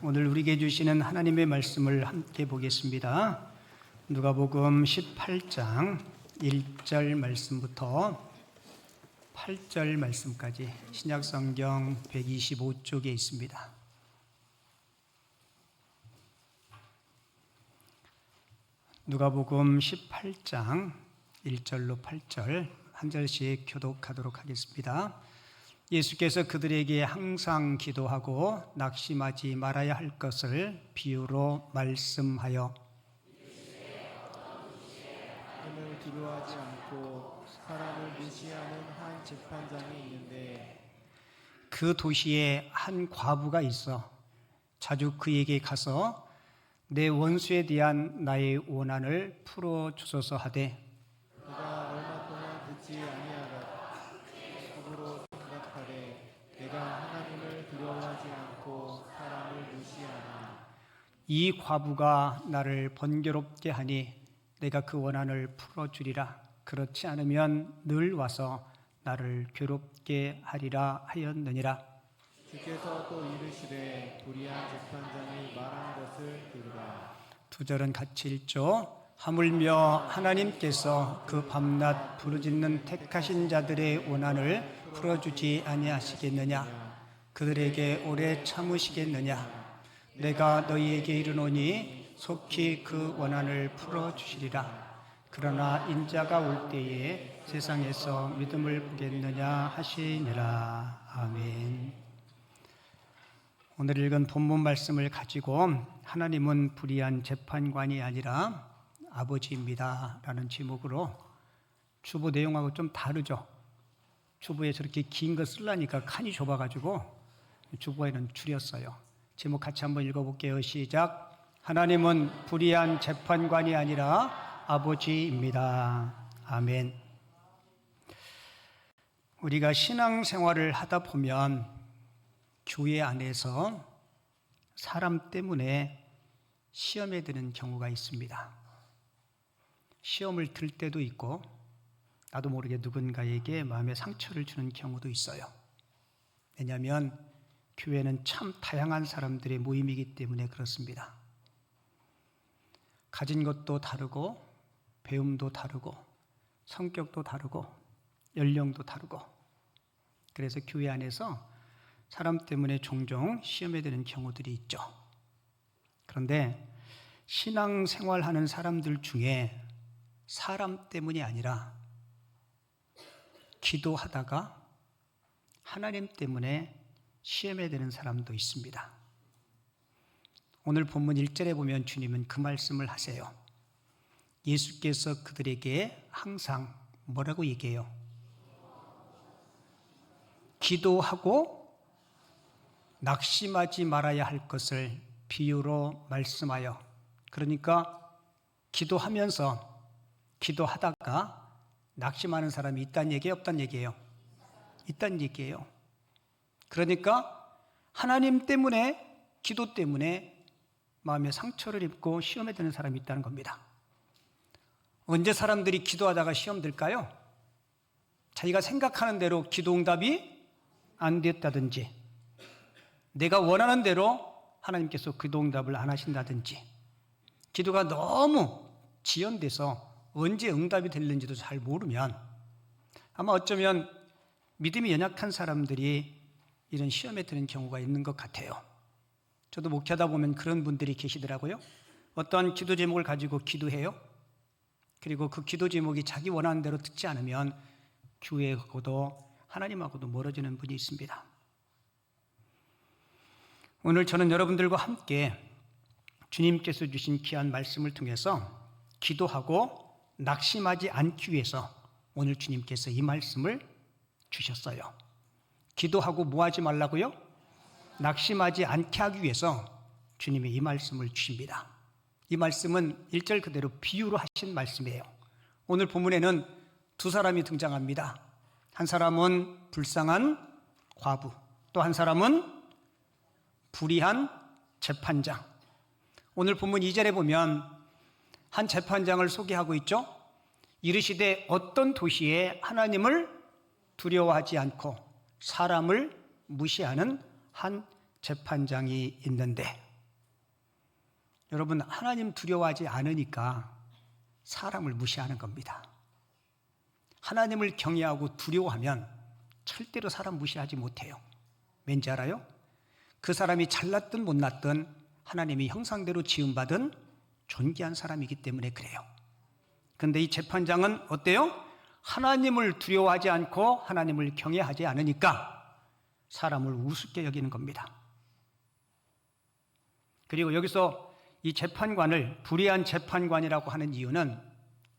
오늘 우리에게 주시는 하나님의 말씀을 함께 보겠습니다. 누가복음 18장 1절 말씀부터 8절 말씀까지 신약성경 125쪽에 있습니다. 누가복음 18장 1절로 8절 한 절씩 교독하도록 하겠습니다. 예수께서 그들에게 항상 기도하고 낙심하지 말아야 할 것을 비유로 말씀하여 하나님을 두려워하지 않고 사람을 무시하는 한 재판장이 있는데 그 도시에 한 과부가 있어 자주 그에게 가서 내 원수에 대한 나의 원한을 풀어주소서 하되 그가 얼마 동안 듣지 아니하다 속으로 생각하되 내가 하나님을 두려워하지 않고 사람을 무시하나 이 과부가 나를 번거롭게 하니 내가 그 원한을 풀어주리라. 그렇지 않으면 늘 와서 나를 괴롭게 하리라 하였느니라. 주께서 또 이르시되 불의한 재판장이 말한 것을 들으라. 두 절은 같이 읽죠. 하물며 하나님께서 그 밤낮 부르짖는 택하신 자들의 원한을 풀어주지 아니하시겠느냐? 그들에게 오래 참으시겠느냐? 내가 너희에게 이르노니 속히 그 원한을 풀어주시리라. 그러나 인자가 올 때에 세상에서 믿음을 보겠느냐 하시니라. 아멘. 오늘 읽은 본문 말씀을 가지고 하나님은 불의한 재판관이 아니라 아버지입니다 라는 제목으로 주보 내용하고 좀 다르죠. 주보에 저렇게 긴 거 쓰려니까 칸이 좁아가지고 주보에는 줄였어요. 제목 같이 한번 읽어볼게요. 시작. 하나님은 불의한 재판관이 아니라 아버지입니다. 아멘. 우리가 신앙생활을 하다 보면 교회 안에서 사람 때문에 시험에 드는 경우가 있습니다. 시험을 들 때도 있고 나도 모르게 누군가에게 마음의 상처를 주는 경우도 있어요. 왜냐하면 교회는 참 다양한 사람들의 모임이기 때문에 그렇습니다. 가진 것도 다르고 배움도 다르고 성격도 다르고 연령도 다르고 그래서 교회 안에서 사람 때문에 종종 시험에 드는 경우들이 있죠. 그런데 신앙생활하는 사람들 중에 사람 때문이 아니라 기도하다가 하나님 때문에 시험에 드는 사람도 있습니다. 오늘 본문 1절에 보면 주님은 그 말씀을 하세요. 예수께서 그들에게 항상 뭐라고 얘기해요? 기도하고 낙심하지 말아야 할 것을 비유로 말씀하여. 그러니까 기도하면서 기도하다가 낙심하는 사람이 있다는 얘기예요? 없다는 얘기예요? 있다는 얘기예요. 그러니까 하나님 때문에 기도 때문에 마음에 상처를 입고 시험에 드는 사람이 있다는 겁니다. 언제 사람들이 기도하다가 시험 들까요? 자기가 생각하는 대로 기도 응답이 안 됐다든지 내가 원하는 대로 하나님께서 기도 응답을 안 하신다든지 기도가 너무 지연돼서 언제 응답이 될는지도 잘 모르면 아마 어쩌면 믿음이 연약한 사람들이 이런 시험에 드는 경우가 있는 것 같아요. 저도 목회하다 보면 그런 분들이 계시더라고요. 어떤 기도 제목을 가지고 기도해요. 그리고 그 기도 제목이 자기 원하는 대로 듣지 않으면 교회하고도 하나님하고도 멀어지는 분이 있습니다. 오늘 저는 여러분들과 함께 주님께서 주신 귀한 말씀을 통해서 기도하고 낙심하지 않기 위해서 오늘 주님께서 이 말씀을 주셨어요. 기도하고 뭐 하지 말라고요? 낙심하지 않게 하기 위해서 주님이 이 말씀을 주십니다. 이 말씀은 1절 그대로 비유로 하신 말씀이에요. 오늘 본문에는 두 사람이 등장합니다. 한 사람은 불쌍한 과부, 또 한 사람은 불의한 재판장. 오늘 본문 2절에 보면 한 재판장을 소개하고 있죠. 이르시되 어떤 도시에 하나님을 두려워하지 않고 사람을 무시하는 한 재판장이 있는데 여러분, 하나님 두려워하지 않으니까 사람을 무시하는 겁니다. 하나님을 경외하고 두려워하면 절대로 사람 무시하지 못해요. 왠지 알아요? 그 사람이 잘났든 못났든 하나님이 형상대로 지음받은 존귀한 사람이기 때문에 그래요. 그런데 이 재판장은 어때요? 하나님을 두려워하지 않고 하나님을 경외하지 않으니까 사람을 우습게 여기는 겁니다. 그리고 여기서 이 재판관을 불의한 재판관이라고 하는 이유는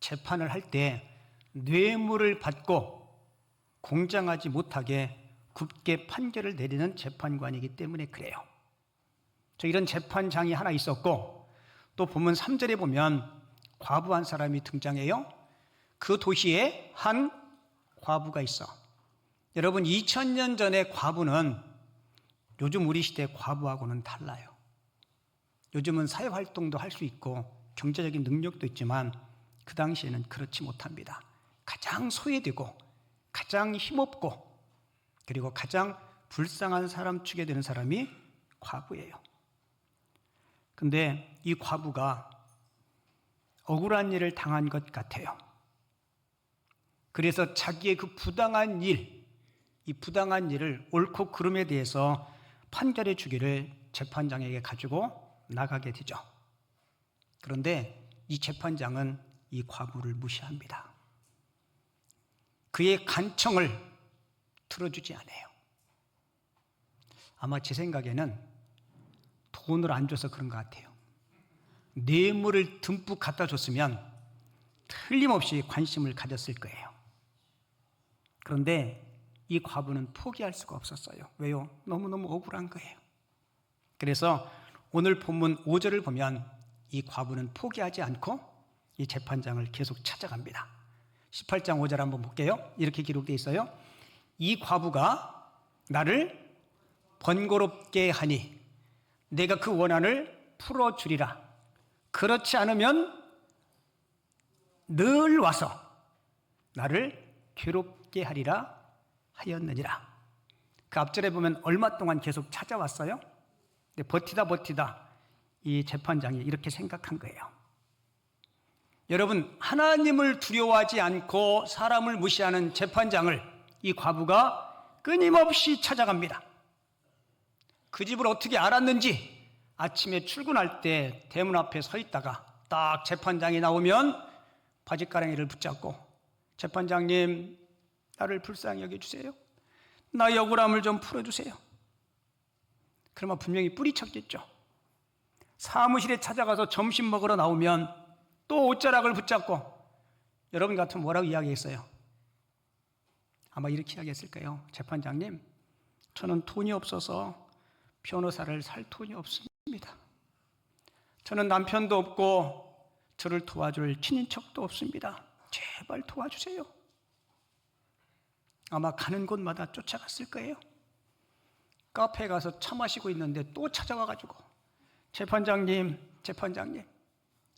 재판을 할 때 뇌물을 받고 공정하지 못하게 굽게 판결을 내리는 재판관이기 때문에 그래요. 이런 재판장이 하나 있었고, 또 본문 3절에 보면 과부 한 사람이 등장해요. 그 도시에 한 과부가 있어. 여러분, 2000년 전의 과부는 요즘 우리 시대 과부하고는 달라요. 요즘은 사회활동도 할 수 있고 경제적인 능력도 있지만 그 당시에는 그렇지 못합니다. 가장 소외되고 가장 힘없고 그리고 가장 불쌍한 사람 축에 되는 사람이 과부예요. 근데 이 과부가 억울한 일을 당한 것 같아요. 그래서 자기의 그 부당한 일, 이 부당한 일을 옳고 그름에 대해서 판결해 주기를 재판장에게 가지고 나가게 되죠. 그런데 이 재판장은 이 과부를 무시합니다. 그의 간청을 들어주지 않아요. 아마 제 생각에는 돈을 안 줘서 그런 것 같아요. 뇌물을 듬뿍 갖다 줬으면 틀림없이 관심을 가졌을 거예요. 그런데 이 과부는 포기할 수가 없었어요. 왜요? 너무너무 억울한 거예요. 그래서 오늘 본문 5절을 보면 이 과부는 포기하지 않고 이 재판장을 계속 찾아갑니다. 18장 5절 한번 볼게요. 이렇게 기록되어 있어요. 이 과부가 나를 번거롭게 하니 내가 그 원한을 풀어주리라. 그렇지 않으면 늘 와서 나를 괴롭게 하리라 하였느니라. 그 앞절에 보면 얼마 동안 계속 찾아왔어요. 근데 버티다 이 재판장이 이렇게 생각한 거예요. 여러분, 하나님을 두려워하지 않고 사람을 무시하는 재판장을 이 과부가 끊임없이 찾아갑니다. 그 집을 어떻게 알았는지 아침에 출근할 때 대문 앞에 서 있다가 딱 재판장이 나오면 바짓가랑이를 붙잡고 재판장님, 나를 불쌍히 여겨주세요. 나의 억울함을 좀 풀어주세요. 그러면 분명히 뿌리쳤겠죠. 사무실에 찾아가서 점심 먹으러 나오면 또 옷자락을 붙잡고 여러분 같으면 뭐라고 이야기했어요? 아마 이렇게 이야기했을 거예요. 재판장님, 저는 돈이 없어서 변호사를 살 돈이 없습니다. 저는 남편도 없고 저를 도와줄 친인척도 없습니다. 제발 도와주세요. 아마 가는 곳마다 쫓아갔을 거예요. 카페에 가서 차 마시고 있는데 또 찾아와가지고 재판장님,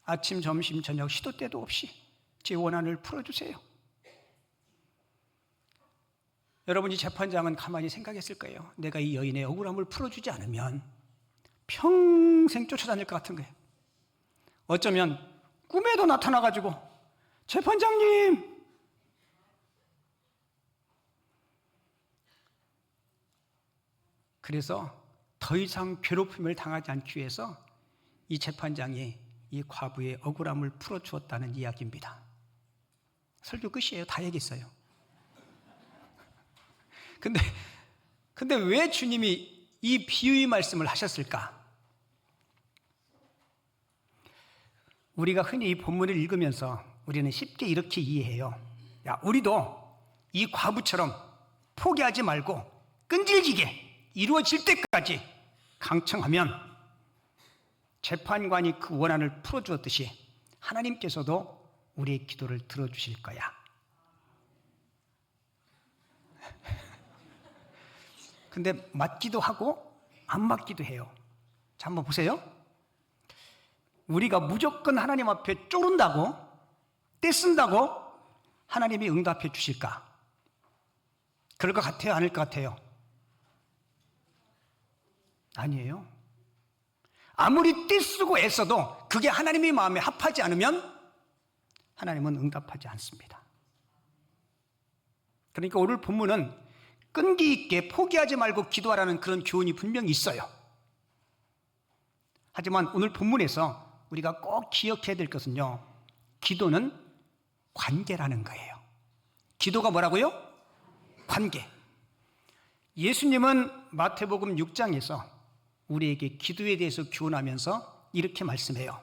아침, 점심, 저녁 시도 때도 없이 제 원한을 풀어주세요. 여러분, 이 재판장은 가만히 생각했을 거예요. 내가 이 여인의 억울함을 풀어주지 않으면 평생 쫓아다닐 것 같은 거예요. 어쩌면 꿈에도 나타나가지고 재판장님, 그래서 더 이상 괴롭힘을 당하지 않기 위해서 이 재판장이 이 과부의 억울함을 풀어주었다는 이야기입니다. 설교 끝이에요. 다 얘기했어요. 근데 왜 주님이 이 비유의 말씀을 하셨을까? 우리가 흔히 이 본문을 읽으면서 우리는 쉽게 이렇게 이해해요. 야, 우리도 이 과부처럼 포기하지 말고 끈질기게 이루어질 때까지 강청하면 재판관이 그 원한을 풀어주었듯이 하나님께서도 우리의 기도를 들어주실 거야. 근데 맞기도 하고 안 맞기도 해요. 자, 한번 보세요. 우리가 무조건 하나님 앞에 쪼른다고, 떼쓴다고 하나님이 응답해 주실까? 그럴 것 같아요? 아닐 것 같아요? 아니에요. 아무리 떼쓰고 애써도 그게 하나님의 마음에 합하지 않으면 하나님은 응답하지 않습니다. 그러니까 오늘 본문은 끈기 있게 포기하지 말고 기도하라는 그런 교훈이 분명히 있어요. 하지만 오늘 본문에서 우리가 꼭 기억해야 될 것은요, 기도는 관계라는 거예요. 기도가 뭐라고요? 관계. 예수님은 마태복음 6장에서 우리에게 기도에 대해서 교훈하면서 이렇게 말씀해요.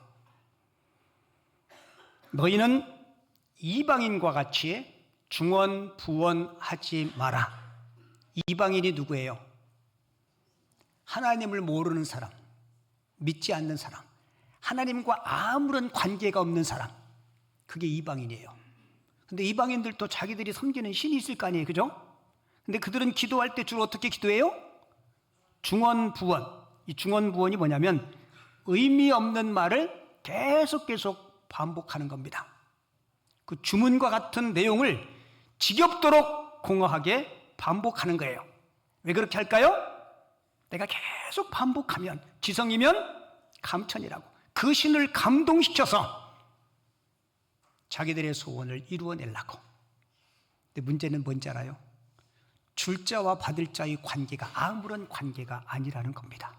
너희는 이방인과 같이 중언부언하지 마라. 이방인이 누구예요? 하나님을 모르는 사람, 믿지 않는 사람, 하나님과 아무런 관계가 없는 사람, 그게 이방인이에요. 근데 이방인들도 자기들이 섬기는 신이 있을 거 아니에요, 그죠? 근데 그들은 기도할 때 주로 어떻게 기도해요? 중언부언. 이 중언부언이 뭐냐면 의미 없는 말을 계속 반복하는 겁니다. 그 주문과 같은 내용을 지겹도록 공허하게 반복하는 거예요. 왜 그렇게 할까요? 내가 계속 반복하면, 지성이면 감천이라고, 그 신을 감동시켜서 자기들의 소원을 이루어내려고. 근데 문제는 뭔지 알아요? 줄 자와 받을 자의 관계가 아무런 관계가 아니라는 겁니다.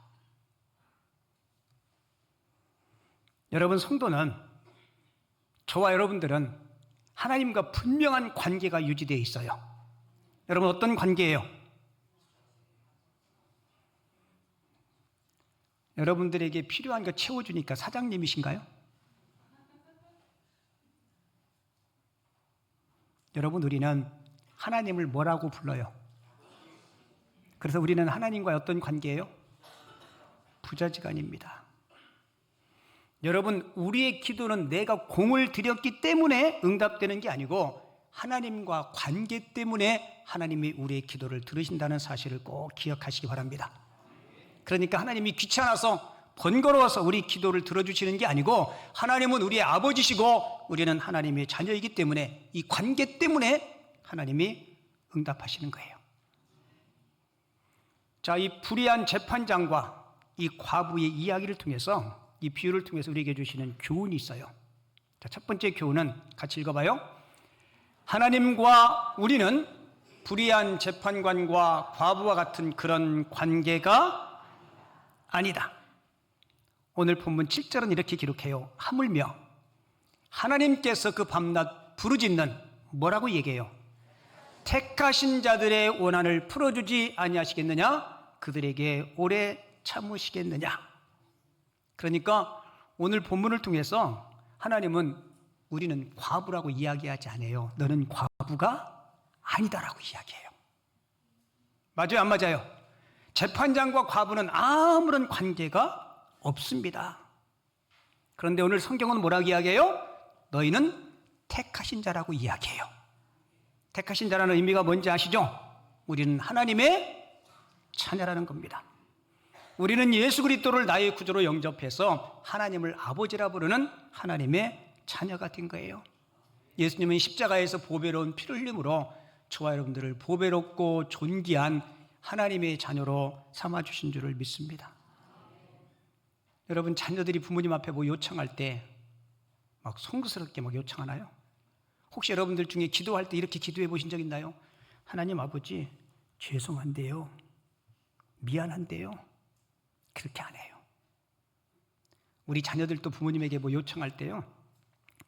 여러분, 성도는, 저와 여러분들은 하나님과 분명한 관계가 유지되어 있어요. 여러분, 어떤 관계예요? 여러분들에게 필요한 거 채워주니까 사장님이신가요? 여러분, 우리는 하나님을 뭐라고 불러요? 그래서 우리는 하나님과 어떤 관계예요? 부자지간입니다. 여러분, 우리의 기도는 내가 공을 들였기 때문에 응답되는 게 아니고 하나님과 관계 때문에 하나님이 우리의 기도를 들으신다는 사실을 꼭 기억하시기 바랍니다. 그러니까 하나님이 귀찮아서 번거로워서 우리 기도를 들어주시는 게 아니고 하나님은 우리의 아버지시고 우리는 하나님의 자녀이기 때문에 이 관계 때문에 하나님이 응답하시는 거예요. 자, 이 불의한 재판장과 이 과부의 이야기를 통해서, 이 비유를 통해서 우리에게 주시는 교훈이 있어요. 자, 첫 번째 교훈은 같이 읽어봐요. 하나님과 우리는 불의한 재판관과 과부와 같은 그런 관계가 아니다. 오늘 본문 7절은 이렇게 기록해요. 하물며 하나님께서 그 밤낮 부르짖는, 뭐라고 얘기해요? 택하신 자들의 원한을 풀어주지 아니하시겠느냐? 그들에게 오래 참으시겠느냐? 그러니까 오늘 본문을 통해서 하나님은 우리는 과부라고 이야기하지 않아요. 너는 과부가 아니다라고 이야기해요. 맞아요, 안 맞아요? 재판장과 과부는 아무런 관계가 없습니다. 그런데 오늘 성경은 뭐라고 이야기해요? 너희는 택하신 자라고 이야기해요. 택하신 자라는 의미가 뭔지 아시죠? 우리는 하나님의 자녀라는 겁니다. 우리는 예수 그리스도를 나의 구주로 영접해서 하나님을 아버지라 부르는 하나님의 자녀가 된 거예요. 예수님은 십자가에서 보배로운 피를 흘림으로 저와 여러분들을 보배롭고 존귀한 하나님의 자녀로 삼아주신 줄을 믿습니다. 여러분, 자녀들이 부모님 앞에 뭐 요청할 때 막 송구스럽게 막 요청하나요? 혹시 여러분들 중에 기도할 때 이렇게 기도해 보신 적 있나요? 하나님 아버지, 죄송한데요, 미안한데요. 그렇게 안 해요. 우리 자녀들도 부모님에게 뭐 요청할 때요,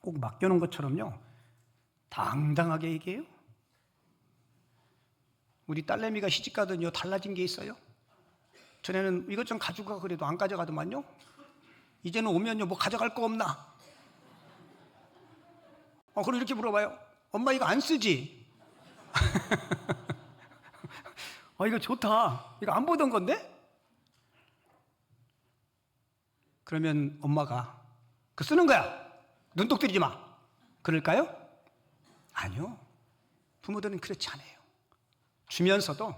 꼭 맡겨놓은 것처럼요, 당당하게 얘기해요. 우리 딸내미가 시집가더니요, 달라진 게 있어요. 전에는 이것 좀 가져가 그래도 안 가져가더만요, 이제는 오면요, 뭐 가져갈 거 없나? 그럼 이렇게 물어봐요. 엄마 이거 안 쓰지? 이거 좋다. 이거 안 보던 건데? 그러면 엄마가 그거 쓰는 거야, 눈독 들이지 마, 그럴까요? 아니요. 부모들은 그렇지 않아요. 주면서도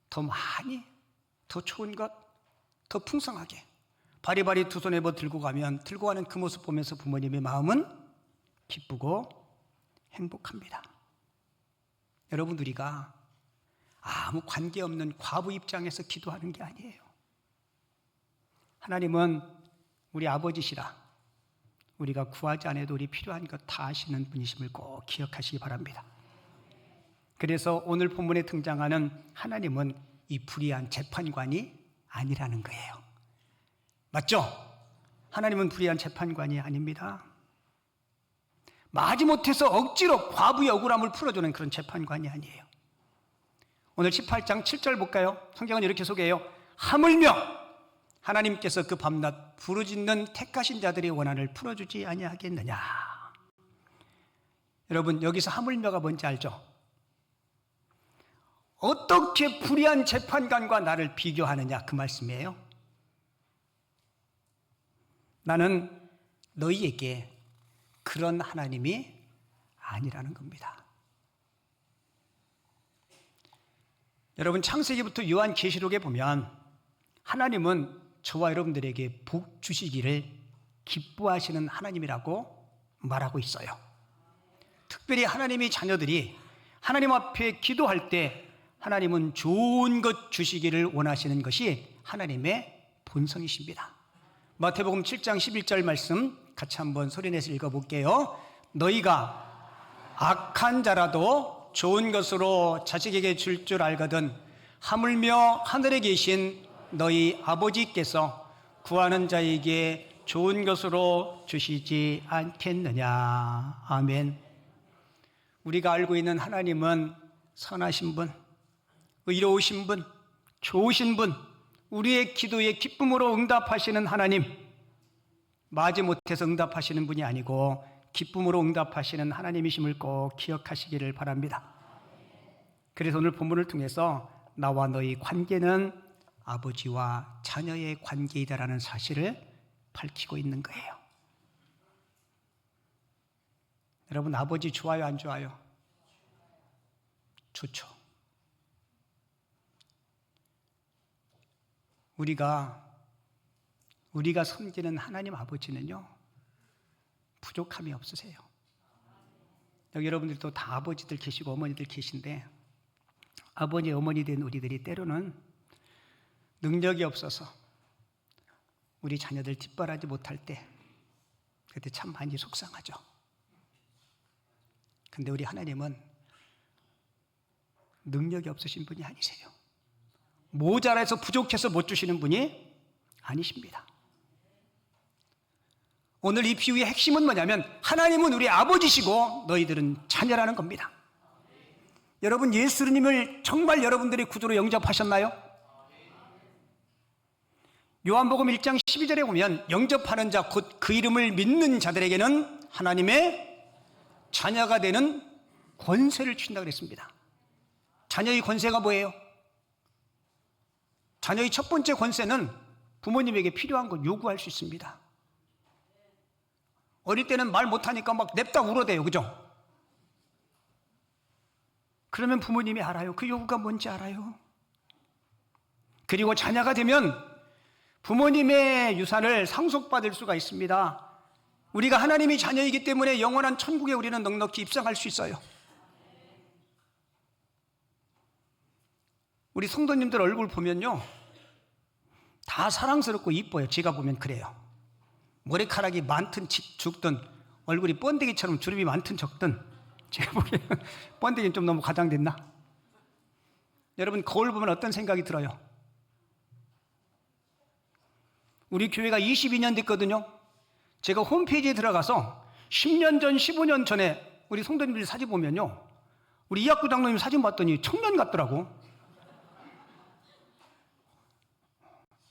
더 많이, 더 좋은 것, 더 풍성하게 바리바리 두 손에 뭐 들고 가면 들고 가는 그 모습 보면서 부모님의 마음은 기쁘고 행복합니다. 여러분, 우리가 아무 관계없는 과부 입장에서 기도하는 게 아니에요. 하나님은 우리 아버지시라. 우리가 구하지 않아도 우리 필요한 것 다 아시는 분이심을 꼭 기억하시기 바랍니다. 그래서 오늘 본문에 등장하는 하나님은 이 불의한 재판관이 아니라는 거예요. 맞죠? 하나님은 불의한 재판관이 아닙니다. 마지못해서 억지로 과부의 억울함을 풀어주는 그런 재판관이 아니에요. 오늘 18장 7절 볼까요? 성경은 이렇게 소개해요. 하물며 하나님께서 그 밤낮 부르짖는 택하신 자들의 원한을 풀어주지 아니하겠느냐. 여러분, 여기서 하물며가 뭔지 알죠? 어떻게 불의한 재판관과 나를 비교하느냐, 그 말씀이에요. 나는 너희에게 그런 하나님이 아니라는 겁니다. 여러분, 창세기부터 요한계시록에 보면 하나님은 저와 여러분들에게 복 주시기를 기뻐하시는 하나님이라고 말하고 있어요. 특별히 하나님의 자녀들이 하나님 앞에 기도할 때 하나님은 좋은 것 주시기를 원하시는 것이 하나님의 본성이십니다. 마태복음 7장 11절 말씀 같이 한번 소리내서 읽어볼게요. 너희가 악한 자라도 좋은 것으로 자식에게 줄 줄 알거든 하물며 하늘에 계신 너희 아버지께서 구하는 자에게 좋은 것으로 주시지 않겠느냐. 아멘. 우리가 알고 있는 하나님은 선하신 분, 의로우신 분, 좋으신 분, 우리의 기도에 기쁨으로 응답하시는 하나님, 마지못해서 응답하시는 분이 아니고 기쁨으로 응답하시는 하나님이심을 꼭 기억하시기를 바랍니다. 그래서 오늘 본문을 통해서 나와 너희 관계는 아버지와 자녀의 관계이다라는 사실을 밝히고 있는 거예요. 여러분, 아버지 좋아요, 안 좋아요? 좋죠. 우리가 섬기는 하나님 아버지는요, 부족함이 없으세요. 여기 여러분들도 다 아버지들 계시고 어머니들 계신데, 아버지, 어머니 된 우리들이 때로는 능력이 없어서 우리 자녀들 뒷바라지 못할 때, 그때 참 많이 속상하죠. 근데 우리 하나님은 능력이 없으신 분이 아니세요. 모자라서 부족해서 못 주시는 분이 아니십니다. 오늘 이 비유의 핵심은 뭐냐면 하나님은 우리 아버지시고 너희들은 자녀라는 겁니다. 여러분, 예수님을 정말 여러분들의 구주로 영접하셨나요? 요한복음 1장 12절에 보면 영접하는 자 곧 그 이름을 믿는 자들에게는 하나님의 자녀가 되는 권세를 주신다고 그랬습니다. 자녀의 권세가 뭐예요? 자녀의 첫 번째 권세는 부모님에게 필요한 것 요구할 수 있습니다. 어릴 때는 말 못하니까 막 냅다 울어대요. 그죠? 그러면 부모님이 알아요. 그 요구가 뭔지 알아요. 그리고 자녀가 되면 부모님의 유산을 상속받을 수가 있습니다. 우리가 하나님의 자녀이기 때문에 영원한 천국에 우리는 넉넉히 입성할 수 있어요. 우리 성도님들 얼굴 보면요, 다 사랑스럽고 이뻐요. 제가 보면 그래요. 머리카락이 많든 죽든 얼굴이 번데기처럼 주름이 많든 적든 제가 보기에는 번데기는 좀 너무 과장됐나? 여러분, 거울 보면 어떤 생각이 들어요? 우리 교회가 22년 됐거든요. 제가 홈페이지에 들어가서 10년 전, 15년 전에 우리 성도님들 사진 보면요, 우리 이학구 장로님 사진 봤더니 청년 같더라고.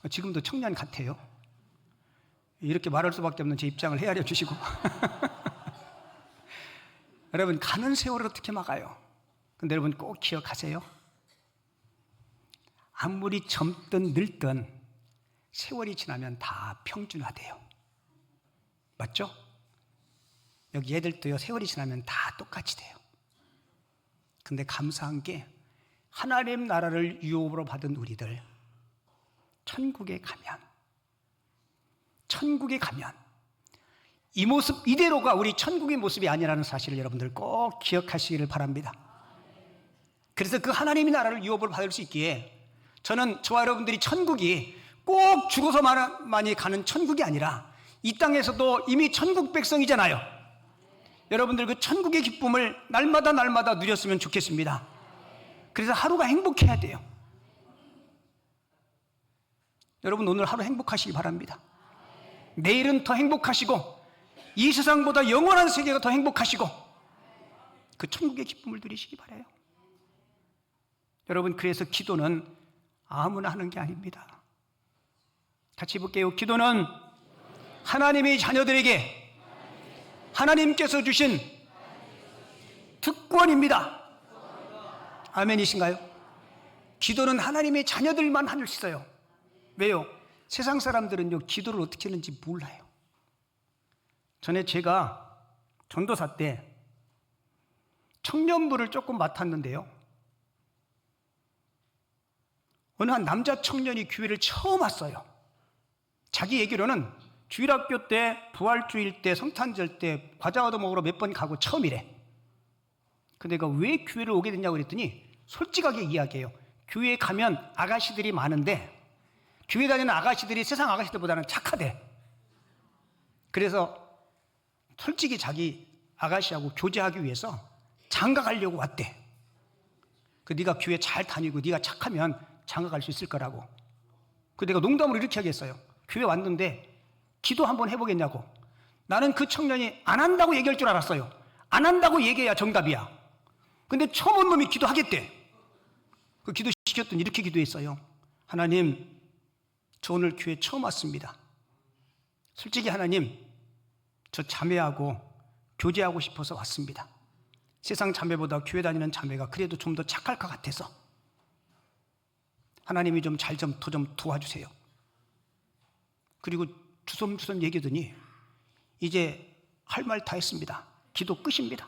지금도 청년 같아요. 이렇게 말할 수밖에 없는 제 입장을 헤아려 주시고. 여러분, 가는 세월을 어떻게 막아요? 근데 여러분 꼭 기억하세요. 아무리 젊든 늙든 세월이 지나면 다 평준화돼요. 맞죠? 여기 애들도요, 세월이 지나면 다 똑같이 돼요. 근데 감사한 게 하나님 나라를 유업으로 받은 우리들, 천국에 가면 이 모습 이대로가 우리 천국의 모습이 아니라는 사실을 여러분들 꼭 기억하시기를 바랍니다. 그래서 그 하나님의 나라를 유업으로 받을 수 있기에 저는 저와 여러분들이 천국이 꼭 죽어서만이 가는 천국이 아니라 이 땅에서도 이미 천국 백성이잖아요. 여러분들 그 천국의 기쁨을 날마다 날마다 누렸으면 좋겠습니다. 그래서 하루가 행복해야 돼요. 여러분 오늘 하루 행복하시기 바랍니다. 내일은 더 행복하시고 이 세상보다 영원한 세계가 더 행복하시고 그 천국의 기쁨을 누리시기 바라요. 여러분 그래서 기도는 아무나 하는 게 아닙니다. 같이 볼게요. 기도는 하나님의 자녀들에게 하나님께서 주신 특권입니다. 아멘이신가요? 기도는 하나님의 자녀들만 할 수 있어요. 왜요? 세상 사람들은요 기도를 어떻게 하는지 몰라요. 전에 제가 전도사 때 청년부를 조금 맡았는데요, 어느 한 남자 청년이 교회를 처음 왔어요. 자기 얘기로는 주일학교 때, 부활주일 때, 성탄절 때 과자 얻어먹으러 몇 번 가고 처음이래. 근데 내가 왜 교회를 오게 됐냐고 그랬더니 솔직하게 이야기해요. 교회에 가면 아가씨들이 많은데 교회 다니는 아가씨들이 세상 아가씨들보다는 착하대. 그래서 솔직히 자기 아가씨하고 교제하기 위해서 장가 가려고 왔대. 그 네가 교회 잘 다니고 네가 착하면 장가 갈 수 있을 거라고. 그 내가 농담으로 이렇게 하겠어요. 교회 왔는데 기도 한번 해보겠냐고. 나는 그 청년이 안 한다고 얘기할 줄 알았어요. 안 한다고 얘기해야 정답이야. 근데 처음 온 놈이 기도하겠대. 그 기도 시켰더니 이렇게 기도했어요. 하나님, 저 오늘 교회 처음 왔습니다. 솔직히 하나님, 저 자매하고 교제하고 싶어서 왔습니다. 세상 자매보다 교회 다니는 자매가 그래도 좀 더 착할 것 같아서 하나님이 좀 잘 좀 도와주세요. 그리고 주섬주섬 얘기하더니 이제 할 말 다 했습니다. 기도 끝입니다.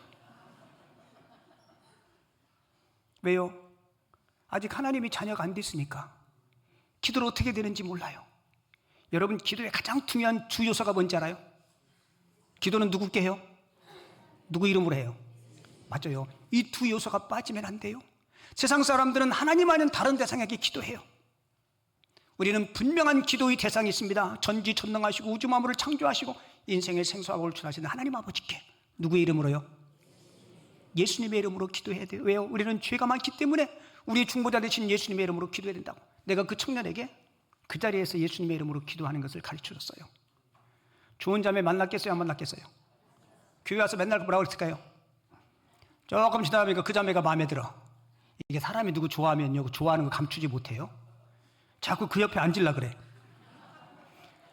왜요? 아직 하나님이 자녀가 안 됐으니까 기도를 어떻게 되는지 몰라요. 여러분 기도의 가장 중요한 주 요소가 뭔지 알아요? 기도는 누구께 해요? 누구 이름으로 해요? 맞아요. 이 두 요소가 빠지면 안 돼요. 세상 사람들은 하나님 아닌 다른 대상에게 기도해요. 우리는 분명한 기도의 대상이 있습니다. 전지전능하시고 우주 만물을 창조하시고 인생의 생수와 올출하시는 하나님 아버지께. 누구의 이름으로요? 예수님의 이름으로 기도해야 돼요. 왜요? 우리는 죄가 많기 때문에 우리의 중보자 되신 예수님의 이름으로 기도해야 된다고. 내가 그 청년에게 그 자리에서 예수님의 이름으로 기도하는 것을 가르쳐줬어요. 좋은 자매 만났겠어요? 안 만났겠어요? 교회 와서 맨날 뭐라고 그랬을까요? 조금 지나가니까 그 자매가 마음에 들어. 이게 사람이 누구 좋아하면요, 좋아하는 거 감추지 못해요. 자꾸 그 옆에 앉으려 그래.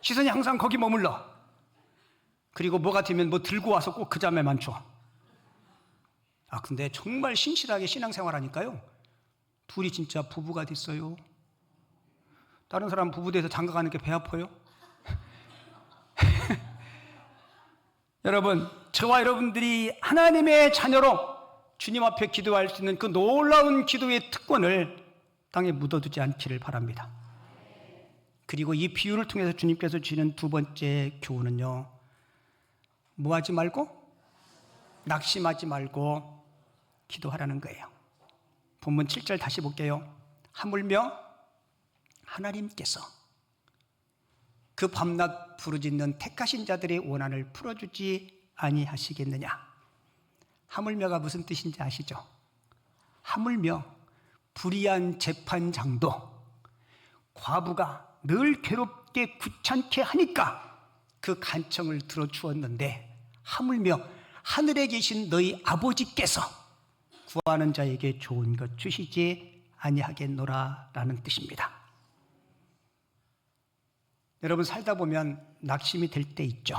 시선이 항상 거기 머물러. 그리고 뭐가 되면 뭐 들고 와서 꼭 그 자매만 줘. 아 근데 정말 신실하게 신앙생활하니까요, 둘이 진짜 부부가 됐어요. 다른 사람 부부 돼서 장가 가는 게 배 아파요? 여러분, 저와 여러분들이 하나님의 자녀로 주님 앞에 기도할 수 있는 그 놀라운 기도의 특권을 땅에 묻어두지 않기를 바랍니다. 그리고 이 비유를 통해서 주님께서 주시는 두 번째 교훈은요, 뭐 하지 말고? 낙심하지 말고 기도하라는 거예요. 본문 7절 다시 볼게요. 하물며 하나님께서 그 밤낮 부르짖는 택하신 자들의 원한을 풀어주지 아니하시겠느냐. 하물며가 무슨 뜻인지 아시죠? 하물며 불의한 재판장도 과부가 늘 괴롭게 귀찮게 하니까 그 간청을 들어주었는데, 하물며 하늘에 계신 너희 아버지께서 구하는 자에게 좋은 것 주시지 아니하겠노라 라는 뜻입니다. 여러분 살다 보면 낙심이 될 때 있죠.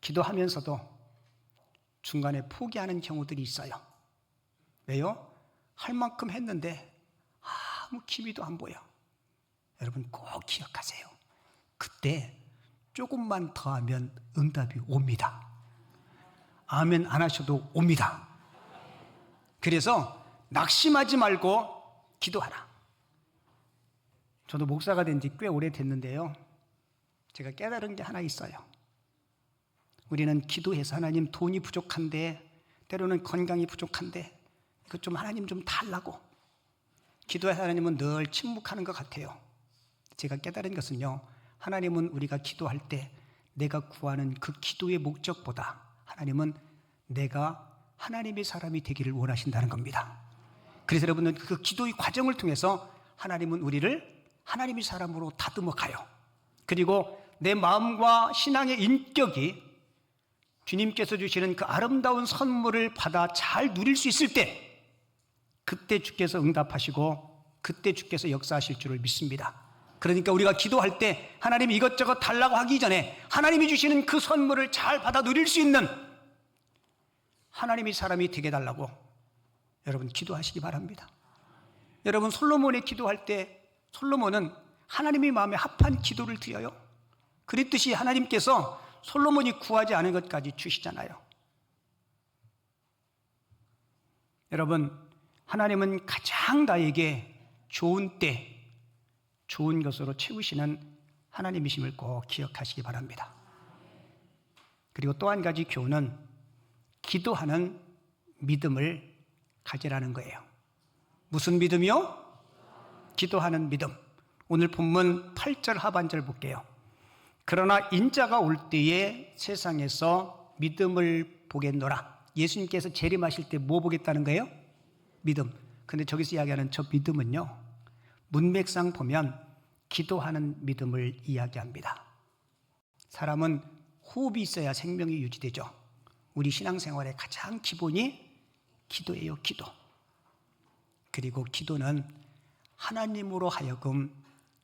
기도하면서도 중간에 포기하는 경우들이 있어요. 왜요? 할 만큼 했는데 아무 기미도 안 보여. 여러분 꼭 기억하세요. 그때 조금만 더 하면 응답이 옵니다. 아멘 안 하셔도 옵니다. 그래서 낙심하지 말고 기도하라. 저도 목사가 된 지 꽤 오래됐는데요, 제가 깨달은 게 하나 있어요. 우리는 기도해서 하나님 돈이 부족한데, 때로는 건강이 부족한데 그 좀 하나님 좀 달라고 기도해서 하나님은 늘 침묵하는 것 같아요. 제가 깨달은 것은요, 하나님은 우리가 기도할 때 내가 구하는 그 기도의 목적보다 하나님은 내가 하나님의 사람이 되기를 원하신다는 겁니다. 그래서 여러분은 그 기도의 과정을 통해서 하나님은 우리를 하나님의 사람으로 다듬어 가요. 그리고 내 마음과 신앙의 인격이 주님께서 주시는 그 아름다운 선물을 받아 잘 누릴 수 있을 때, 그때 주께서 응답하시고 그때 주께서 역사하실 줄을 믿습니다. 그러니까 우리가 기도할 때 하나님이 이것저것 달라고 하기 전에 하나님이 주시는 그 선물을 잘 받아 누릴 수 있는 하나님의 사람이 되게 달라고 여러분 기도하시기 바랍니다. 여러분, 솔로몬이 기도할 때 솔로몬은 하나님의 마음에 합한 기도를 드려요. 그랬듯이 하나님께서 솔로몬이 구하지 않은 것까지 주시잖아요. 여러분, 하나님은 가장 나에게 좋은 때 좋은 것으로 채우시는 하나님이심을 꼭 기억하시기 바랍니다. 그리고 또 한 가지 교훈은 기도하는 믿음을 가지라는 거예요. 무슨 믿음이요? 기도하는 믿음. 오늘 본문 8절 하반절 볼게요. 그러나 인자가 올 때에 세상에서 믿음을 보겠노라. 예수님께서 재림하실 때 뭐 보겠다는 거예요? 믿음. 근데 저기서 이야기하는 저 믿음은요, 문맥상 보면 기도하는 믿음을 이야기합니다. 사람은 호흡이 있어야 생명이 유지되죠. 우리 신앙생활의 가장 기본이 기도예요, 기도. 그리고 기도는 하나님으로 하여금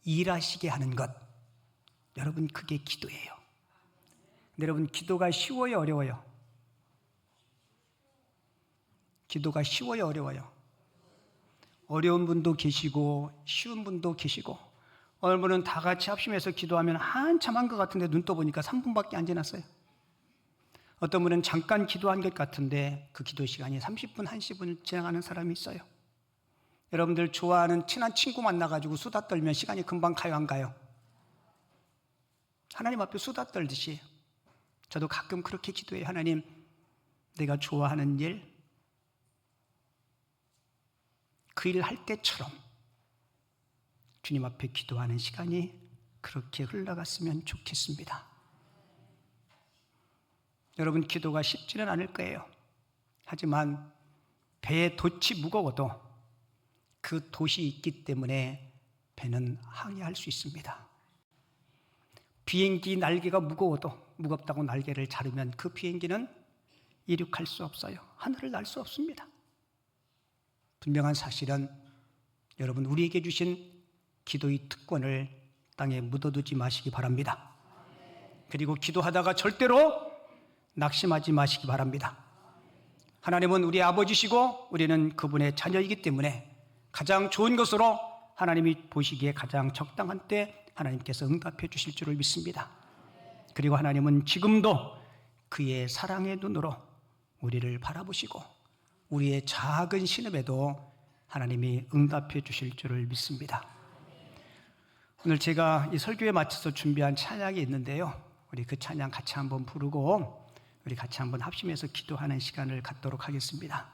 일하시게 하는 것. 여러분, 그게 기도예요. 근데 여러분, 기도가 쉬워요, 어려워요? 기도가 쉬워요, 어려워요? 어려운 분도 계시고 쉬운 분도 계시고, 어느 분은 다 같이 합심해서 기도하면 한참 한 것 같은데 눈 떠보니까 3분밖에 안 지났어요. 어떤 분은 잠깐 기도한 것 같은데 그 기도 시간이 30분, 1시분 지나가는 사람이 있어요. 여러분들 좋아하는 친한 친구 만나가지고 수다 떨면 시간이 금방 가요, 안 가요? 하나님 앞에 수다 떨듯이 저도 가끔 그렇게 기도해요. 하나님, 내가 좋아하는 일, 그 일을 할 때처럼 주님 앞에 기도하는 시간이 그렇게 흘러갔으면 좋겠습니다. 여러분, 기도가 쉽지는 않을 거예요. 하지만 배의 돛이 무거워도 그 돛이 있기 때문에 배는 항해할 수 있습니다. 비행기 날개가 무겁다고 날개를 자르면 그 비행기는 이륙할 수 없어요. 하늘을 날 수 없습니다. 분명한 사실은 여러분, 우리에게 주신 기도의 특권을 땅에 묻어두지 마시기 바랍니다. 그리고 기도하다가 절대로 낙심하지 마시기 바랍니다. 하나님은 우리 아버지시고 우리는 그분의 자녀이기 때문에 가장 좋은 것으로 하나님이 보시기에 가장 적당한 때 하나님께서 응답해 주실 줄을 믿습니다. 그리고 하나님은 지금도 그의 사랑의 눈으로 우리를 바라보시고 우리의 작은 신음에도 하나님이 응답해 주실 줄을 믿습니다. 오늘 제가 이 설교에 맞춰서 준비한 찬양이 있는데요, 우리 그 찬양 같이 한번 부르고 우리 같이 한번 합심해서 기도하는 시간을 갖도록 하겠습니다.